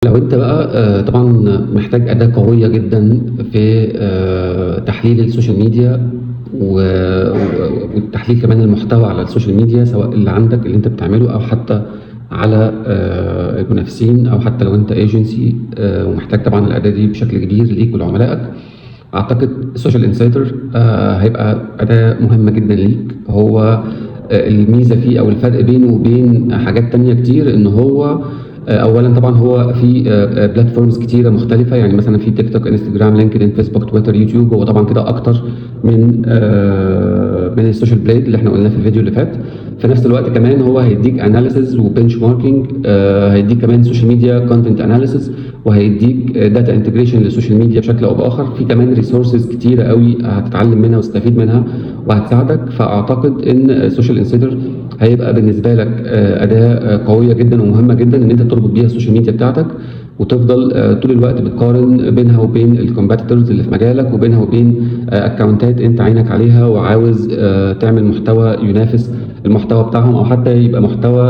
لو انت بقى طبعا محتاج أداة قوية جدا في تحليل السوشيال ميديا وتحليل كمان المحتوى على السوشيال ميديا، سواء اللي عندك اللي انت بتعمله او حتى على المنافسين، او حتى لو انت ايجنسي ومحتاج طبعا الأداة دي بشكل كبير ليك ولعملائك. اعتقد السوشيال انسايدر هيبقى أداة مهمة جدا ليك. هو الميزة فيه او الفرق بينه وبين حاجات تانية كتير ان هو اولا طبعا هو في بلاتفورمز كتيره مختلفه، يعني مثلا في تيك توك، انستجرام، لينكدين، فيسبوك، تويتر، يوتيوب. هو طبعا كده اكتر من السوشيال بليد اللي احنا قلناه في الفيديو اللي فات. في نفس الوقت كمان هو هيديك اناليسز وبنش ماركينج، هيديك كمان سوشيال ميديا كونتنت اناليسز، وهيديك داتا انتجريشن للسوشيال ميديا بشكل او باخر. في كمان ريسورسز كتيره قوي هتتعلم منها وتستفيد منها وهتساعدك. فاعتقد ان السوشيال انسيدر هيبقى بالنسبه لك اداه قويه جدا ومهمه جدا ان انت تربط بيها السوشيال ميديا بتاعتك، وتفضل طول الوقت بتقارن بينها وبين الكومبيتيتورز اللي في مجالك، وبينها وبين اكونتات انت عينك عليها وعاوز تعمل محتوى ينافس المحتوى بتاعهم، او حتى يبقى محتوى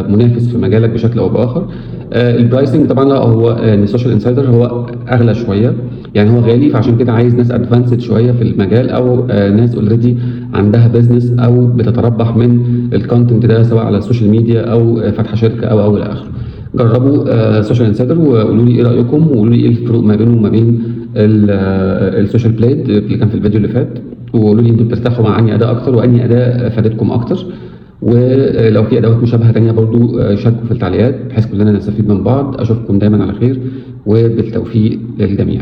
منافس في مجالك بشكل او باخر. البرايسنج طبعا لا، هو السوشيال انسايدر هو اغلى شويه، يعني هو غالي، فعشان كده عايز ناس ادفانسد شويه في المجال، او ناس اوريدي عندها بزنس او بتتربح من الكونتنت ده، سواء على السوشيال ميديا او فاتحه شركه او الى اخره. جربوا سوشيال انسايدر وقولوا لي ايه رايكم، وقولوا لي ايه الفروق ما بينه وما بين السوشيال بليد اللي كان في الفيديو اللي فات، وقولوا لي انتوا بترتاحوا مع انهي اداه اكتر وانهي اداه فادتكم اكتر. ولو في ادوات مشابهه ثانيه برضو شاركوا في التعليقات بحيث كلنا نستفيد من بعض. اشوفكم دايما على خير وبالتوفيق للجميع.